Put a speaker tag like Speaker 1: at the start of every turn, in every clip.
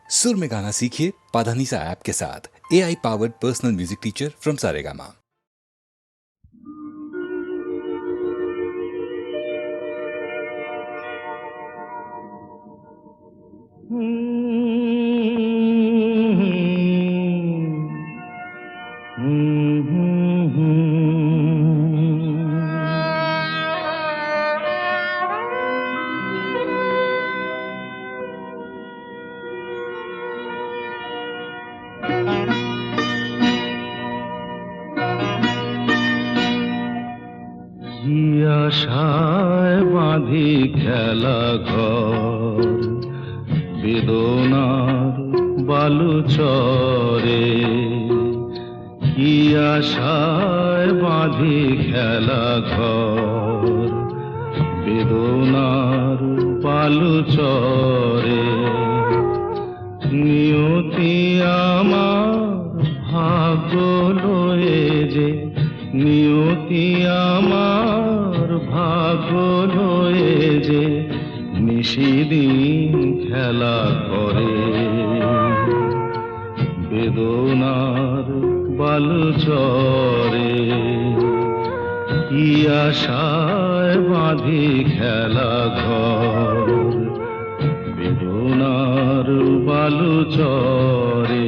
Speaker 1: सुर में गाना सीखिए पाधानीसा ऐप के साथ। AI powered personal music teacher from Saregama.
Speaker 2: আশায় বাঁধি খেলা ঘর বেদনার বালুচরে, কি আশায় বাঁধি খেলা ঘর বেদনার বালুচরে। নিয়তি আমার ভাগ্য লয়ে যে, নিয়তি আমার ভাগ্য লয়ে যে নিশিদিন খেলা করে বেদনার বালুচরে। কি আশায় বাঁধি খেলা ঘর বেদনার বালুচরে।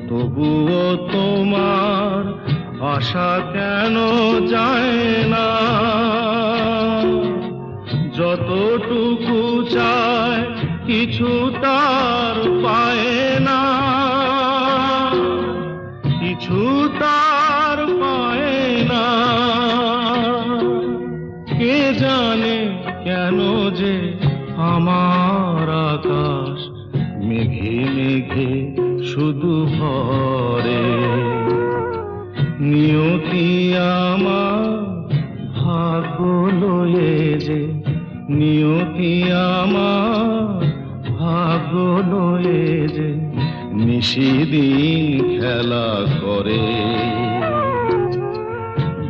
Speaker 2: তবুও তোমার আশা কেন যায় না? যতটুকু চায় কিছু তার পায় না, কিছু তার পায় না। কে জানে কেন যে আমার আকাশ মেঘে মেঘে শুধু ভরে। নিয়তি আমার ভাগ্য লয়ে যে, নিয়তি আমার ভাগ্য লয়ে যে নিশিদিন খেলা করে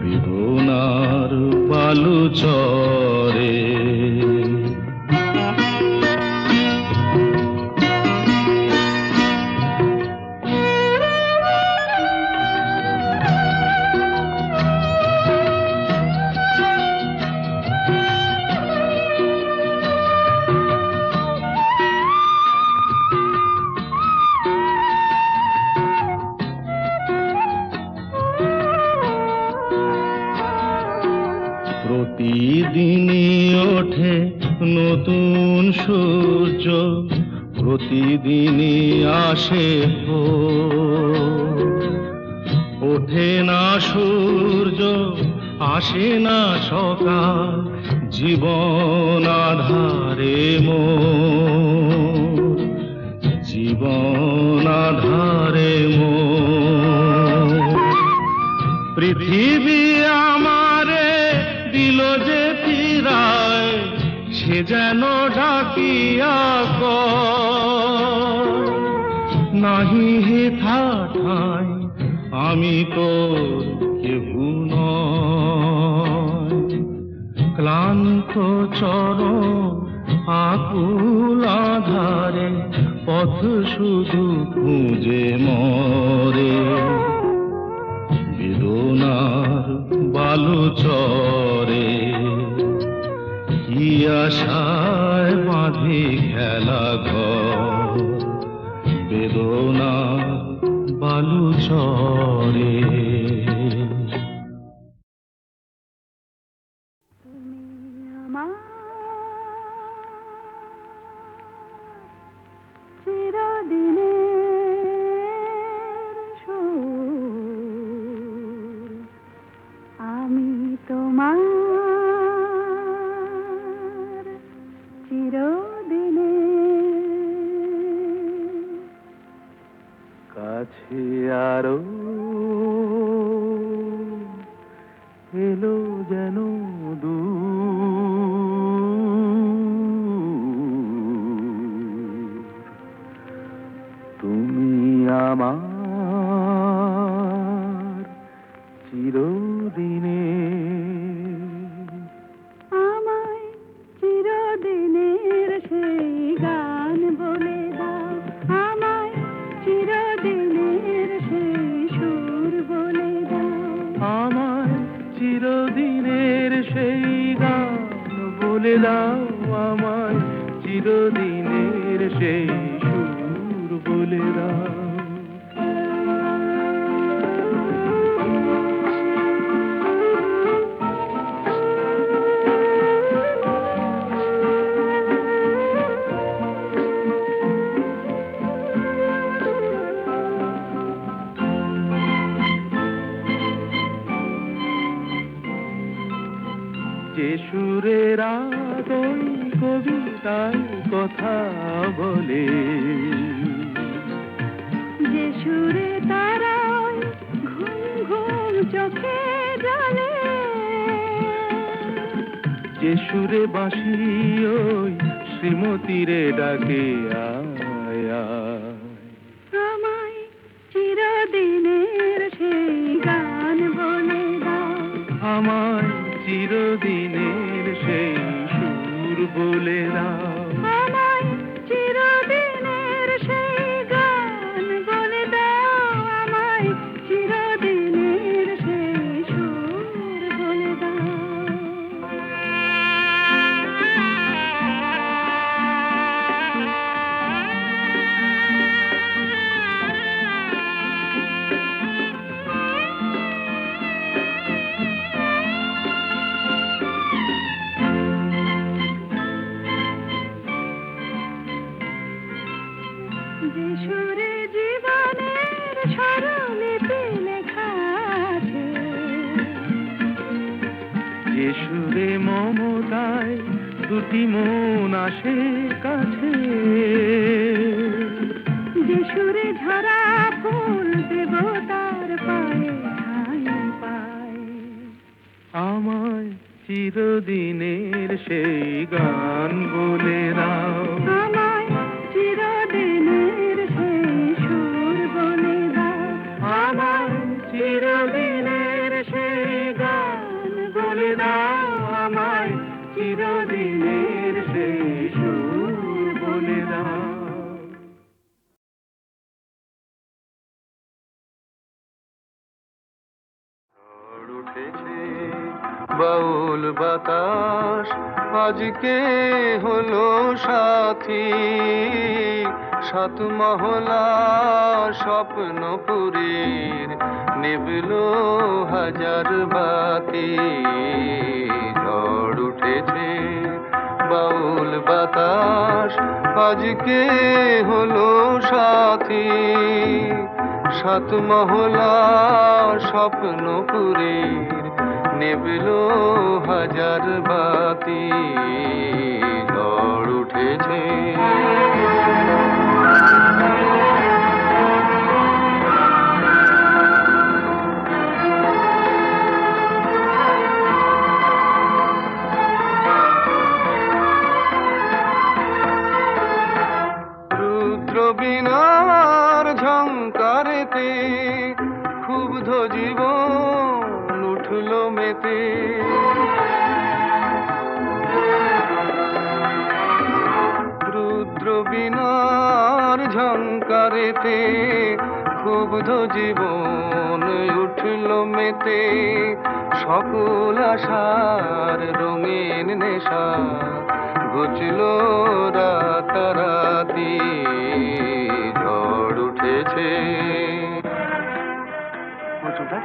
Speaker 2: বেদনার বালুচরে। প্রতিদিনই ওঠে নতুন সূর্য, প্রতিদিনই আসে ভোর। ওঠে না সূর্য আসে না সকাল, জীবন আধারে মোর, জীবন আধারে মোর। পৃথিবী আমারে দিল যে ফিরায়, সে যেন ডাকিয়া কয়, নাহি হেথা ঠাই আমি তোর কেহু নয়। ক্লান্ত চরণ আকুল আধারে পথ শুধু খুঁজে মরে বেদনার বালুচরে। কি আশায় বাঁধি খেলা ঘর বেদনার বালুচরে। কাছে আরো এলো যেন তুমি আমার চিরদিনে
Speaker 3: আমায় চিরদিনের সেই গান বলে দাও, আমায় চিরদিনের সেই সুর বলে দাও,
Speaker 2: আমায় চিরদিনের সেই গান বলে দাও, আমায় চিরদিনের সেই সুর বলে দাও। যে সুরের আদই কবিতায় কথা বলে,
Speaker 3: যে সুরে তারায় ঘুম ঘুম চোখে জলে,
Speaker 2: যে সুরে বাঁশি ওই শ্রীমতীরে ডাকে আয় আয়।
Speaker 3: আমায় চিরদিনের সেই গান বলে দাও,
Speaker 2: আমায় চিরদিনের সেই সুর বলে দাও।
Speaker 3: আমায় চিরদিনের সেই গান বলে দাও, আমায় চিরদিনের সেই সুর বলে দাও। যে সুরে জীবনের স্বরলিপি লেখা আছে,
Speaker 2: যে সুরে মমতায় দুটি মন আসে কাছে,
Speaker 3: যে সুরে ঝরা ফুল দেবতার পায়ে ঠাঁই পায়,
Speaker 2: আমায় চিরদিনের সেই গান বলে দাও।
Speaker 3: আমায় চিরদিনের সেই সুর বলে দাও,
Speaker 2: আমায় চিরদিনের সেই গান বলে দাও, আমায় চিরদিনের সেই সুর বলে দাও। ঝড় উঠেছে বাউল বাতাস আজকে হলো সাথী, সাত মহলা স্বপ্নপুরীর নিবলো হাজার বাতি। ঝড় উঠেছে বাউল বাতাস আজকে হলো সাথী, সাত মহলা স্বপ্নপুরীর নিবলো হাজার বাতি। ঝড় উঠেছে রুদ্র বীণার ঝংকারেতে ক্ষুব্ধ জীবন উঠল মেতে। রুদ্র বীণার ঝংকারেতে ক্ষুব্ধ জীবন উঠল মেতে। সকল আশার রঙিন নেশা ঘুচল রাতারাতি। ঝড় উঠেছে
Speaker 4: মজুমদার,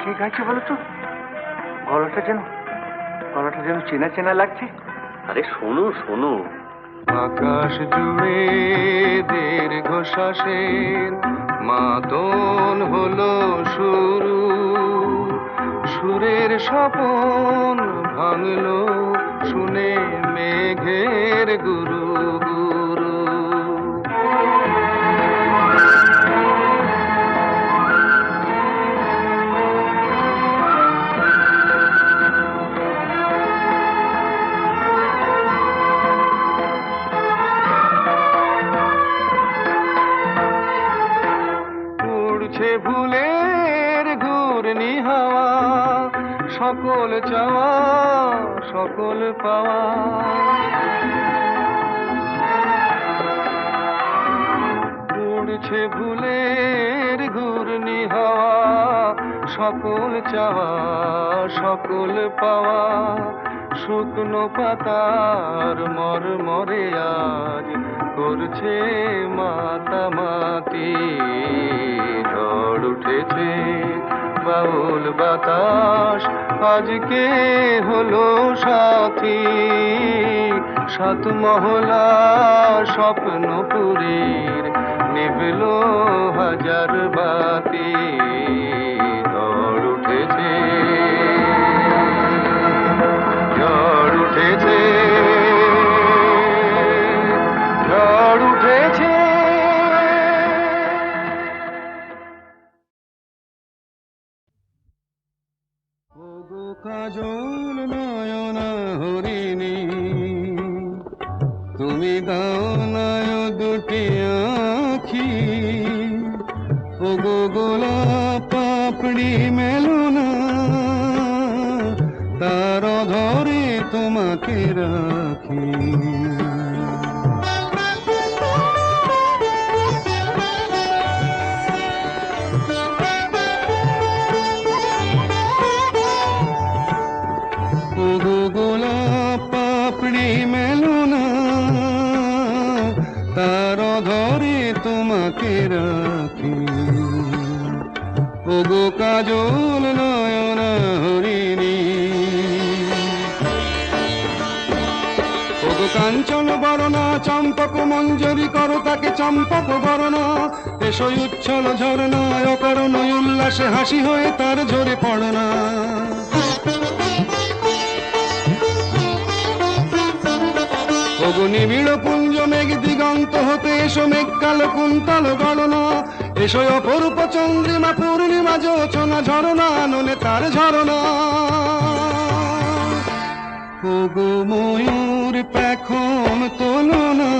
Speaker 4: ঠিক আছে বলো তো? গলাটা যেন চেনা চেনা লাগছে।
Speaker 5: আরে শোনো শোনো,
Speaker 2: আকাশ জুড়ে দীর্ঘশ্বাসের মাতন হলো শুরু। সুরের স্বপন ভাঙলো শুনে মেঘের গুরু গুরু। উড়ছে ভুলের ঘূর্ণি হাওয়া, সকল চাওয়া সকল পাওয়া। উড়ছে ভুলের ঘূর্ণি হাওয়া, সকল চাওয়া সকল পাওয়া। শুকনো পাতার মরমরে আজ করছে মাতামাতি। ঝড় উঠেছে বাউল বাতাস আজকে হলো সাথী। সাত মহলা স্বপ্নপুরীর নিভলো হাজার বাতি। ঝড় উঠেছে ঝড় উঠেছে ঝড় উঠেছে। ওগো কাজল নয়না হরিণী, তুমি দাও নয় দুটি আখি। ওগো গোলাপ পাপড়ি মেলো না, তার ধরে তোমাকে রাখি। ওগো গোলাপ পাপড়ি মেলো না, তার ধরে তোমাকে রাখি। ওগো কাজল নয়না হরিণী, ওগো কাঞ্চন বরণা চম্পক মঞ্জরি করো তাকে চম্পক বরণা। এসো উচ্ছল ঝরনা অকারণ উল্লাসে হাসি হয়ে তার ঝরে পড়না। ওগো নিবিড় পুঞ্জ মেঘ দিগন্ত হতে এসো মেঘ কালো কুন্তল গণনা। এসো অপরূপ চন্দ্রিমা পূর্ণিমা জোছনা ঝরনা নলে তার ঝরনা। ওগো ময়ূর পেখম তোলো না,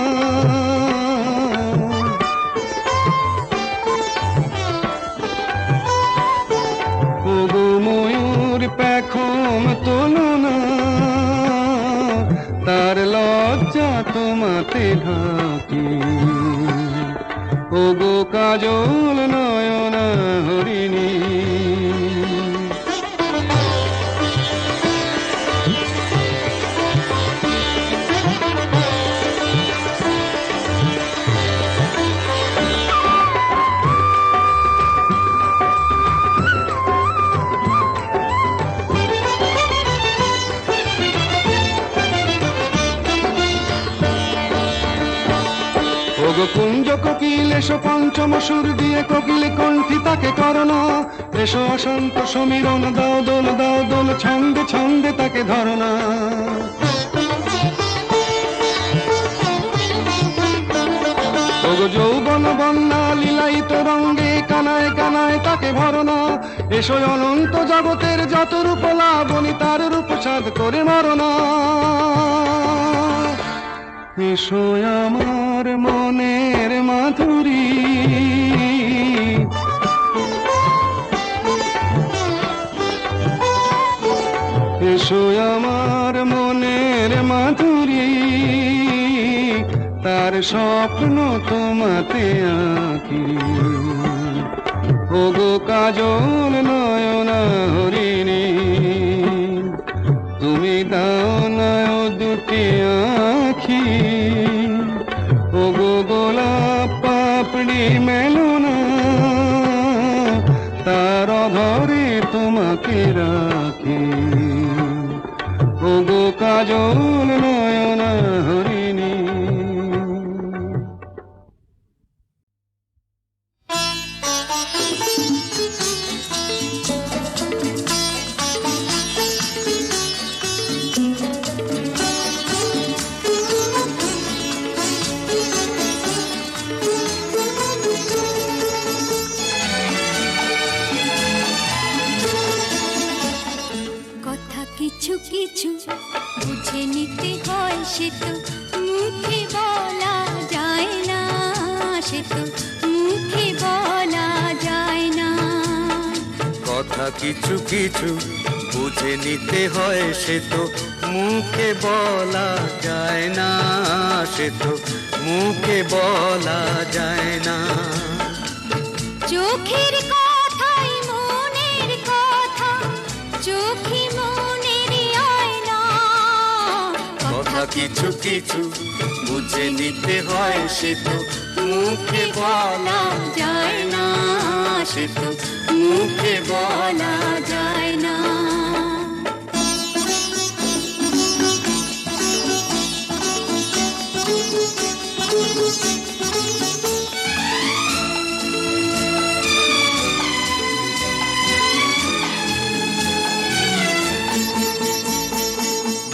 Speaker 2: ওগো ময়ূর পেখম তোলো না, তার লজ্জা তোমাতে ঢাকি। ওগো কাজল নয়না হরিণী, ওগো কুঞ্জ কোকিল এসো পঞ্চম সুর দিয়ে কোকিল কণ্ঠী তাকে করোনা। এসো অশান্ত সমীরণ দাও দোল ছন্দে ছন্দে তাকে ধরনা। ওগো যৌবন বন্যা লীলায়িত রঙ্গে কানায় কানায় তাকে ভরনা। এসো অনন্ত জগতের যত রূপ লাবণী তার রূপ সাধ করে মরনা। এসো আমার মনের মাধুরী, এসো আমার মনের মাধুরী, তার স্বপ্ন তোমাতে আঁকি। ওগো কাজল নয়না হরিণী, তুমি দাও নয় দুটি আঁখি। ওগো গোলাপ পাপড়ি মেলো না, তার ধরে তোমাকে রাখি। ওগো কাজল নয়না হরিণী।
Speaker 3: কিছু কিছু বুঝে নিতে হয়, সে তো মুখে বলা যায় না, সে তো মুখে বলা যায়
Speaker 6: কিছু কিছু বুঝে নিতে হয়, সে তো মুখে বলা যায় না, সে তো মুখে বলা যায় না।
Speaker 3: চোখের কথাই মনের কথা, চোখে মনের আয়না।
Speaker 6: কথা কিছু কিছু বুঝে নিতে হয়, সে তো মুখে বলা যায় না, সে তো মুখে বলা যায় না।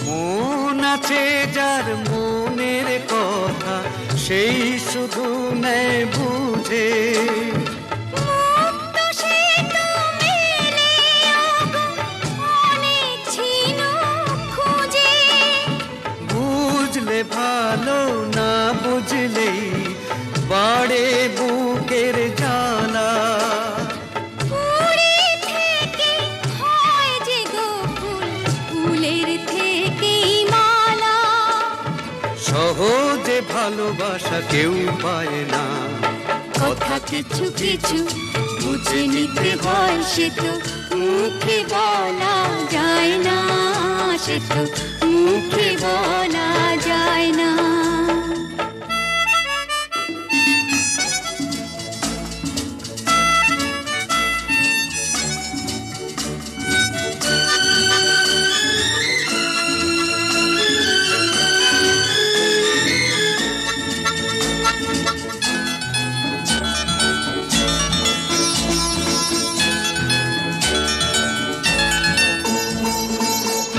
Speaker 6: মন আছে যার মনের কথা, সেই শুধু নেয় বুঝে।
Speaker 3: মুক্ত সে তো মেলে ওগো অনেক ছিল খুঁজে।
Speaker 6: বুঝলে ভালো, না বুঝলেই বাড়ে বুকের জ্বালা।
Speaker 3: ফুলের থেকে হয় যে গো ফুল, ফুলের থেকেই মালা।
Speaker 6: সহজে ভালোবাসা কেউ পায় না।
Speaker 3: কথা কিছু কিছু বুঝে নিতে হয়, সে তো মুখে বলা যায় না, সে তো মুখে বলা যায় না।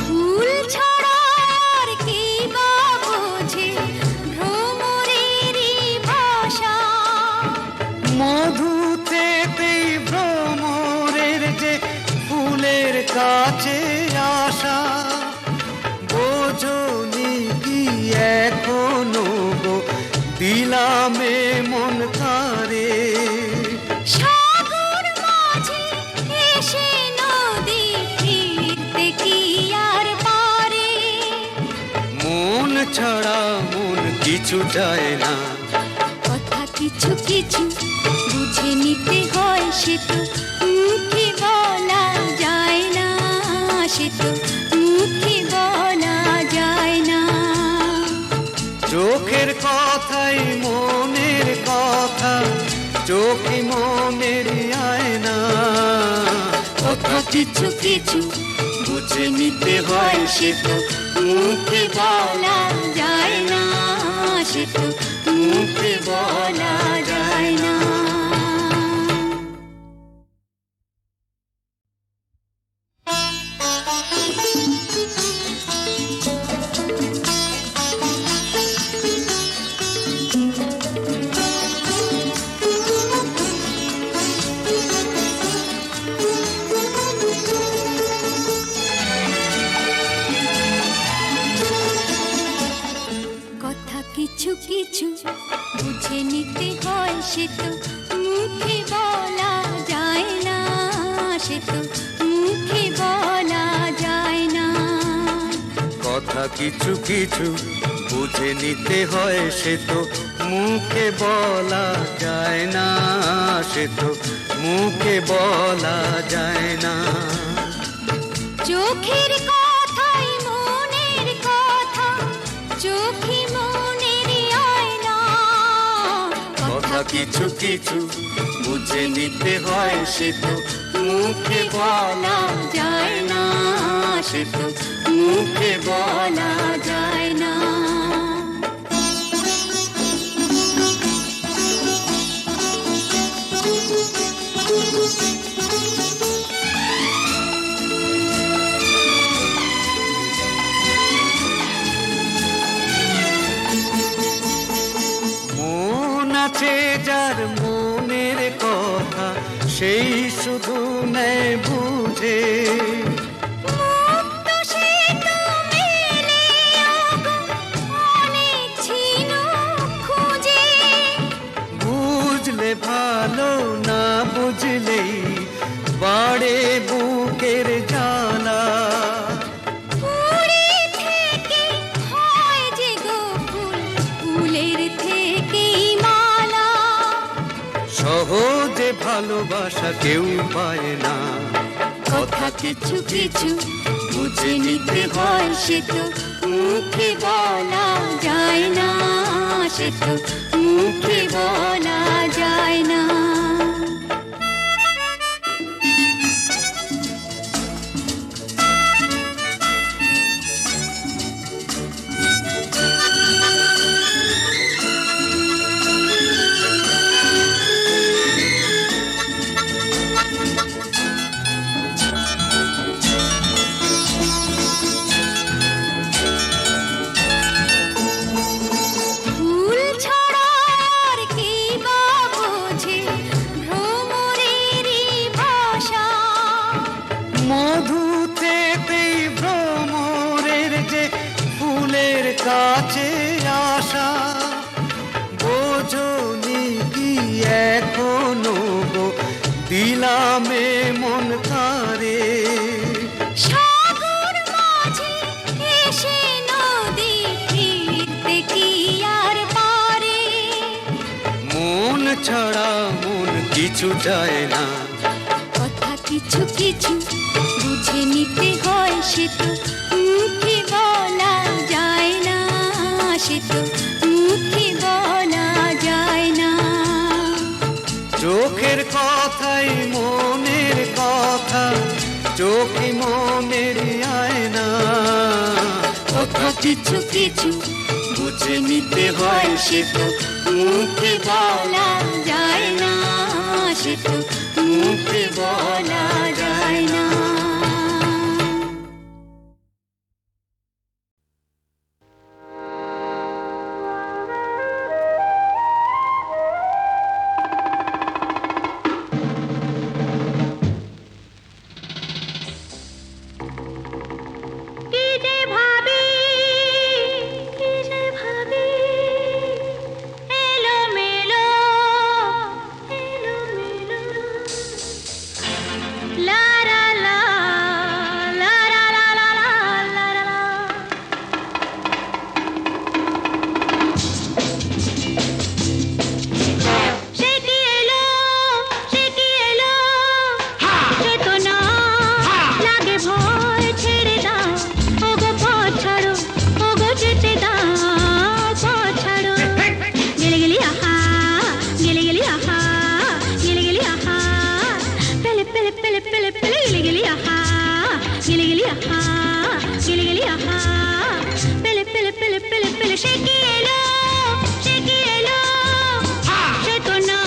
Speaker 3: ফুল ছাড়া আর কি বা বোঝে ভ্রমরেরই ভাষা।
Speaker 6: মধুতেই ভ্রমরের যে ফুলের কাছে আসা। বোঝনি কি এখনো গো দিলামে মন তারে।
Speaker 3: সাগর মাঝে এসে নদী ফিরতে কি আর পারে।
Speaker 6: মন ছাড়া মন কিছু চায় না।
Speaker 3: কথা কিছু কিছু বুঝে নিতে হয়, সে তো মুখে বলা যায় না, সে তো মুখে বলা যায় না।
Speaker 6: চোখের কথাই মনের কথা, চোখে মনের আয়না।
Speaker 3: কথা কিছু কিছু বুঝে নিতে হয়, সে তো মুখে বলা যায় না, সে তো মুখে বলা যায় না। কথা কিছু কিছু বুঝে নিতে হয়, সে তো মুখে বলা যায় না, সে তো মুখে বলা যায় না।
Speaker 6: কথা কিছু কিছু বুঝে নিতে হয়, সে তো মুখে বলা যায় না, সে তো মুখে বলা যায় না।
Speaker 3: চোখের কথাই মনের কথা, চোখে মনের আয়না।
Speaker 6: কথা কিছু কিছু বুঝে নিতে হয়, সে তো মুখে বলা যায় না, সে তো মুখে বলা যায় না। মন আছে যার মনের কথা, সেই শুধু নেয় বুঝে।
Speaker 3: মুক্ত সে তো মেলে ওগো অনেক ছিল খুঁজে।
Speaker 6: বুঝলে ভালো, না বুঝলেই বাড়ে সুখের জ্বালা।
Speaker 3: ফুলের থেকে হয় যে গো ফুল, ফুলের থেকেই মালা।
Speaker 6: সহজে ভালোবাসা কেউ পায় না,
Speaker 3: কথা কিছু কিছু বুঝে নিতে হয়, সে তো মুখে বলা যায় না, সে তো মুখে বলা যায় না। ফুল ছাড়া আর কি বা বোঝে ভ্রমরেরই ভাষা।
Speaker 6: মধুতেই ভ্রমরের যে ফুলের কাছে আসা। বোঝনি কি এখনো গো দিলামে মন তারে।
Speaker 3: সাগর মাঝে এসে নদী ফিরতে কি আর পারে।
Speaker 6: মন ছাড়া মন কিছু চায় না,
Speaker 3: কথা কিছু কিছু বুঝে নিতে হয়, সে তো মুখে বলা যায় না, সে তো মুখে বলা যায় না।
Speaker 6: চোখের কথাই মনের কথা, চোখে মনের আয়না।
Speaker 3: কথা কিছু কিছু বুঝে নিতে হয়, সে তো মুখে বলা যায় না, সে তো মুখে বলা যায় না। কি যে ভাবি, কি যে ভাবি, এলোমেলো, এলোমেলো। লা লা লা, লা লা লা লা লা লা লা। সে কি এলো, সে কি এলো, চেতনা লাগে ভয়, ছেড়ে দাও ওগো পথ ছাড়ো, ওগো যেতে দাও পথ ছাড়ো। গেলে গেলি আহা, গেলে গেলি আহা, গেলে গেলি আহা, পেলে পেলে পেলে পেলে পেলে গেলে গেলি আহা, গেলে গেলি আহা, গেলে গেলি আহা, পেলে পেলে পেলে পেলে পেলে। সে কি এলো, সে কি এলো, চেতনা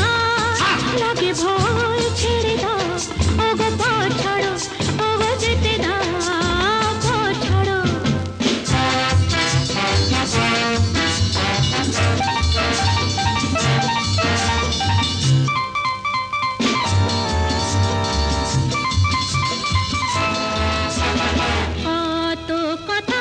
Speaker 3: লাগে ভয়, ছেড়ে দাও ওগো পথ ছাড়ো, ওগো যেতে দাও পথ ছাড়ো। কত কথা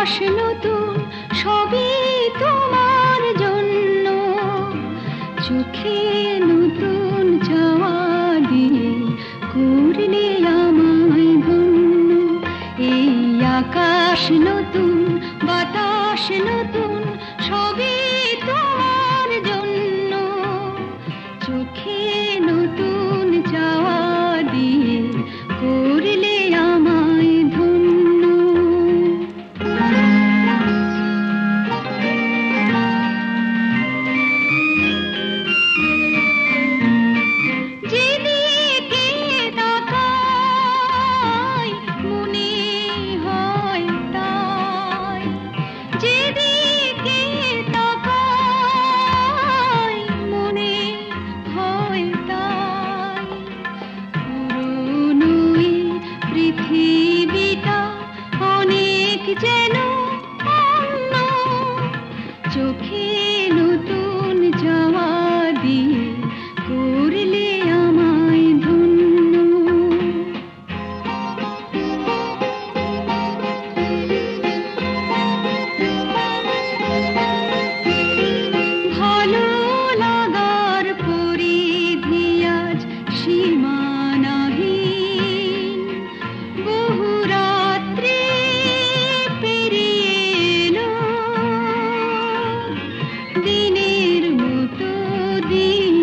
Speaker 3: আকাশ নতুন সবই তোমার জন্য, চোখে নতুন চাওয়া দিয়ে করলে আমায় ধন্য। এই আকাশ নতুন বাতাস নতুন সবই তোমার জন্য, চোখে নতুন চাওয়া দিয়ে করলে আমায় ধন্য। যেদিকে তাকাই মনে হয় তাই, যেদিকে তাকাই মনে হয় তাই। পুরনো এই পৃথিবীটা অনেক যেন অন্য, চোখে নতুন চাওয়া দিয়ে করলে আমায় ধন্য। ভালো লাগার পরিধি আজ সীমানাহীন, বহু রাত্রি পেরিয়ে এলো, দিনের মতো দিন।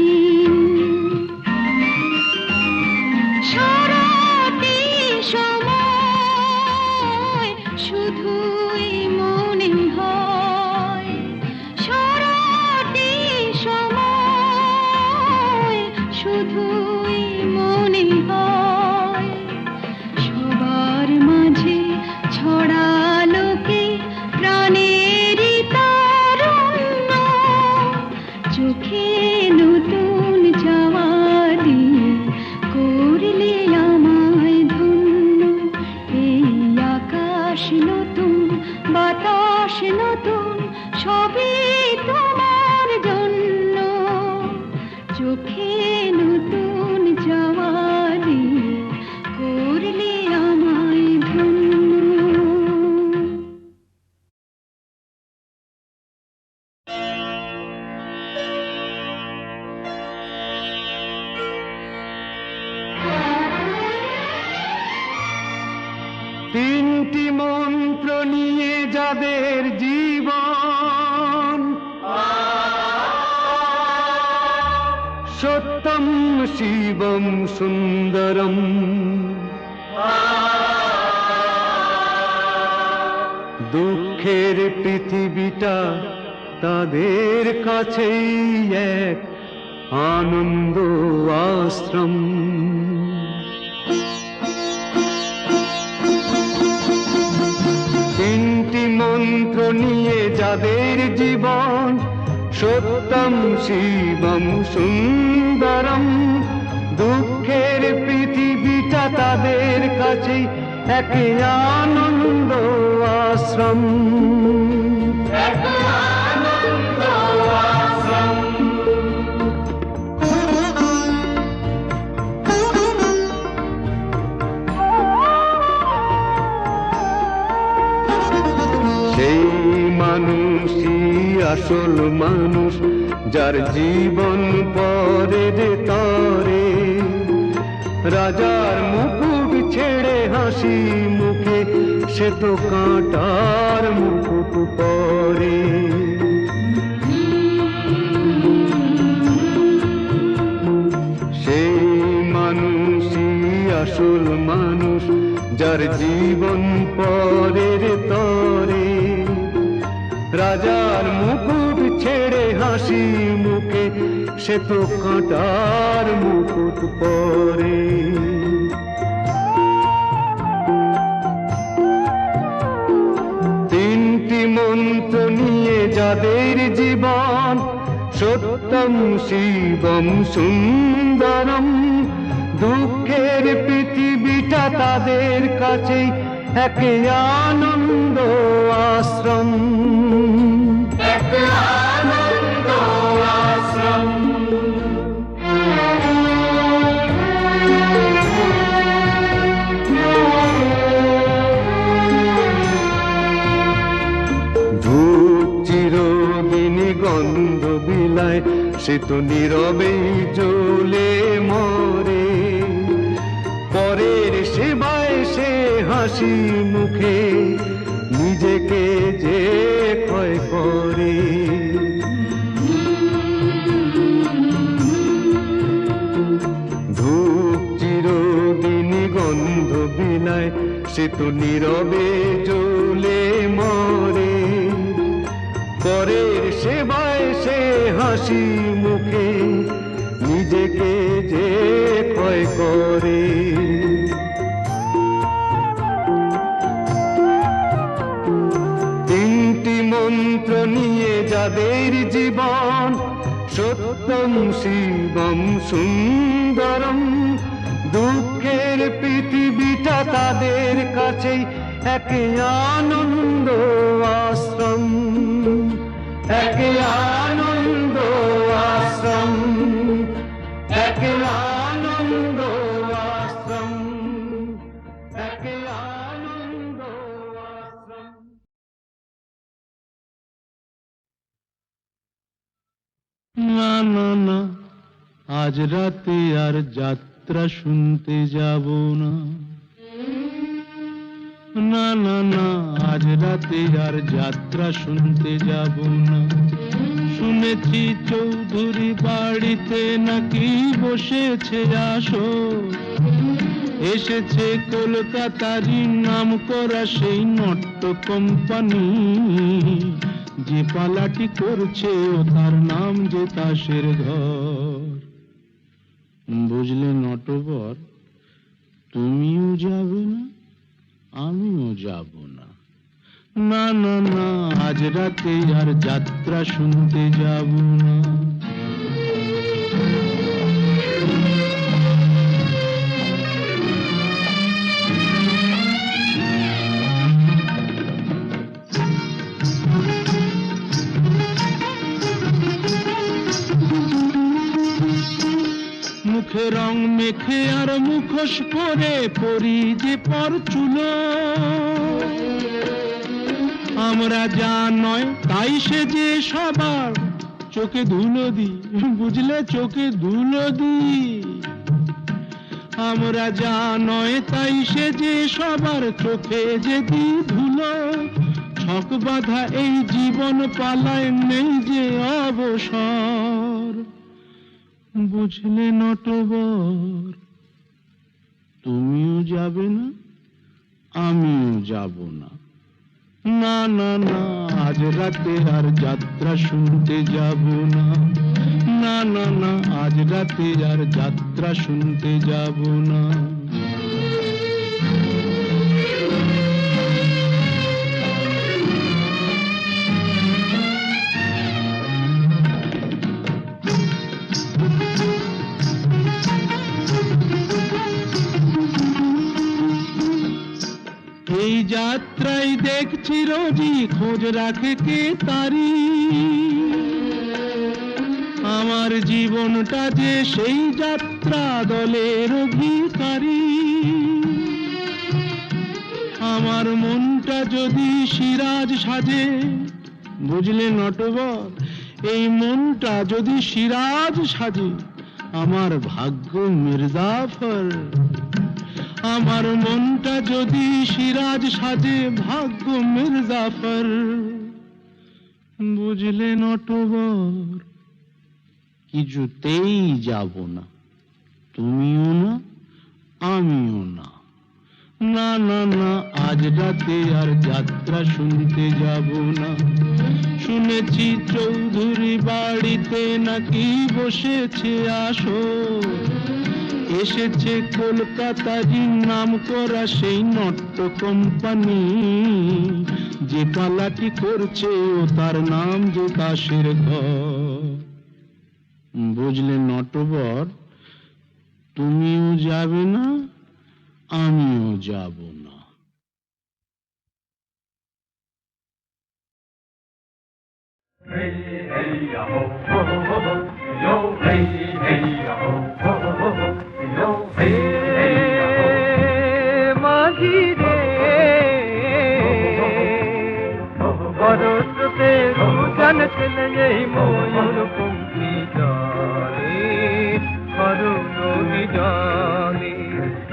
Speaker 3: সারাটি সময় শুধুই মনে হয়, সারাটি সময় শুধুই মনে হয়। সবার মাঝে ছড়ালো কে প্রাণেরই তারুণ্য, চোখে নতুন চাওয়া দিয়ে করলে আমায় ধন্য। এই আকাশ নতুন বাতাস নতুন সবই তোমার জন্য, চোখে নতুন চাওয়া দিয়ে করলে আমায় ধন্য।
Speaker 2: তিনটি মন্ত্র নিয়ে যাদের জীবন, সত্যম শিবম সুন্দরম, দুঃখের পৃথিবীটা তাদের কাছেই এক আনন্দ আশ্রম। তিনটি মন্ত্র নিয়ে যাদের জীবন, সত্যম শিবম সুন্দরম, দুঃখের পৃথিবীটা তাদের কাছেই এক আনন্দ আশ্রম। সেই মানুষই আসল মানুষ, যার জীবন পরে রে তরে, রাজার মুকুট ছেড়ে হাসি মুখে সে তো কাঁটার মুকুট পরে। সেই মানুষই আসল মানুষ, যার জীবন পরে রে তরে, রাজার মুকুট ছেড়ে হাসি মুখে সে তো কাঁটার মুকুট পরে। তিনটি মন্ত্র নিয়ে যাদের জীবন, সত্যম শিবম সুন্দরম, দুঃখের পৃথিবীটা তাদের কাছেই এক আনন্দ আশ্রম। আনন্দ আশ্রম। তো নীরবেই জ্বলে মরে। পরের সেবায় সে হাসি মুখে নিজেকে যে ক্ষয় করে। ধূপ চিরদিন গন্ধ বিলায়, সে তো নীরবে জ্বলে মরে। পরের সেবায় সে হাসি মুখে নিজেকে যে ক্ষয় করে। তিনটি মন্ত্র নিয়ে যাদের জীবন, সত্যম শিবম সুন্দরম, দুঃখের পৃথিবীটা তাদের কাছেই একে আনন্দ আশ্রম, একে আনন্দ আশ্রম, একে আনন্দ আশ্রম, একে আনন্দ আশ্রম।
Speaker 7: না না না, আজ রাতে আর যাত্রা শুনতে যাব না। না না না, আজ রাতে আর যাত্রা শুনতে যাব না। শুনেছি চৌধুরী বাড়িতে নাকি বসেছে আসর, এসেছে কলকাতারই নাম করা সেই নট্য কোম্পানি, যে পালাটি করছে ও তার নাম যে তাসের ঘর। বুঝলে নটবর, তুমিও যাবে না, আমিও যাব না। না না না, আজ রাতে আর যাত্রা শুনতে যাব না। মুখে রং মেখে আর মুখোশ পরে পরি যে পরচুলো, আমরা যা নয় তাই সে যে সবার চোখে ধুলো দিই। বুঝলে, চোখে ধুলো দিই। আমরা যা নয় তাই সে যে সবার চোখে যে দি ধুলো। ছক বাঁধা এই জীবন পালায় নেই যে অবসর। বুঝলে নটবর, তুমিও যাবে না, আমিও যাব না। না না না, আজ রাতে আর যাত্রা শুনতে যাব না। না না না, আজ রাতে আর যাত্রা শুনতে যাব না। এই যাত্রায় দেখছি রোজই খোঁজ রাখে কে তারি, আমার জীবনটা যে সেই যাত্রা দলের অধিকারী। আমার মনটা যদি সিরাজ সাজে, বুঝলে নটবর, এই মনটা যদি সিরাজ সাজে, আমার ভাগ্য মির্জাফর। আমার মনটা যদি সিরাজ সাজে, ভাগ্য মির্জাফর। বুঝলে নটবর, কিছুতেই যাব না, তুমিও না, আমিও না। না না না, আজ রাতে আর যাত্রা শুনতে যাব না। শুনেছি চৌধুরী বাড়িতে নাকি বসেছে আসর, এসেছে কলকাতারই নাম করা সেই নট্য কোম্পানি, যে পালাটি করছে ও তার নাম যে তাসের ঘর। বুঝলে নটবর, তুমিও যাবে না, আমিও যাব না।
Speaker 8: মাঝি রে বরসতে জানতে নেই ময়ূর পঙ্খী
Speaker 6: জলে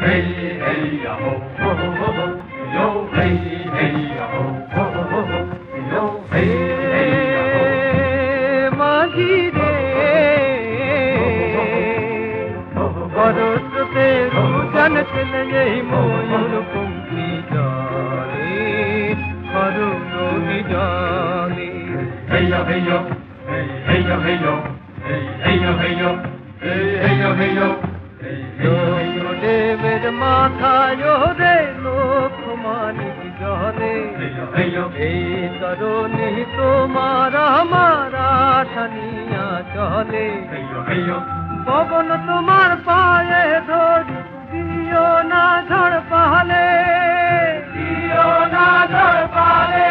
Speaker 6: হেই হেই হো হো হো হো ইয়ো হেই হেই হো হো হো হো ইয়ো হেই হেই হো মাঝি রে বরসতে রুজন চলে এই ময়ূর পঙ্খী জলে হরুণ জলে হেইয়ো হেইয়ো হেইয়ো হেইয়ো হেইয়ো হেইয়ো হেইয়ো হেইয়ো হেইয়ো দেবের মাথায় রে লোকমানিক জলে এই তরুণী তোমার আমার আশানিয়া চলে পবন তোমার পায়ে ধরি দিও না ঝড় পালে দিও না ঝড় পালে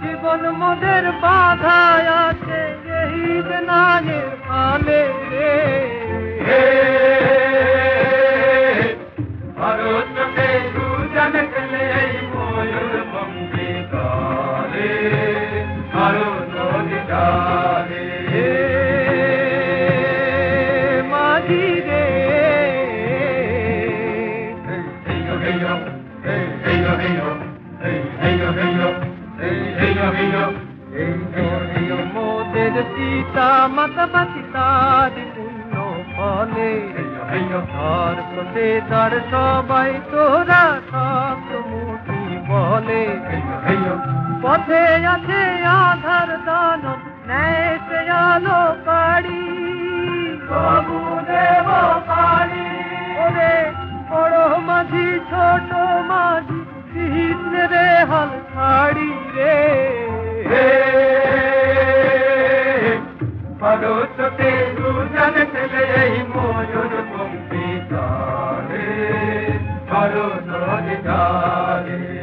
Speaker 6: জীবন মোদের বাধায় আছে এই নাগের ফালে ভারতকে দুজন খেলে এই ময়ূর পঙ্খী কালে ভারত জালে মাঝি রে হেইয়ো হেইয়ো হেইয়ো হেইয়ো হেইয়ো হেইয়ো হেইয়ো হেইয়ো হেইয়ো মোদের সীতা মাতা সীতার পুণ্য ফলে ধর কোতে ধর সবাই তোরা সব মুঠি বলে পথে আছে আধার দানব ন্যায় সে আলো কাড়ি বাবু দেব কাড়ি ওরে বড় মাঝি ছোট মাঝি দিতে রে হাল ছাড়ি রে ভারততে দুজন ছেলে এই ময়ূর পঙ্খী জালে ভারত জালে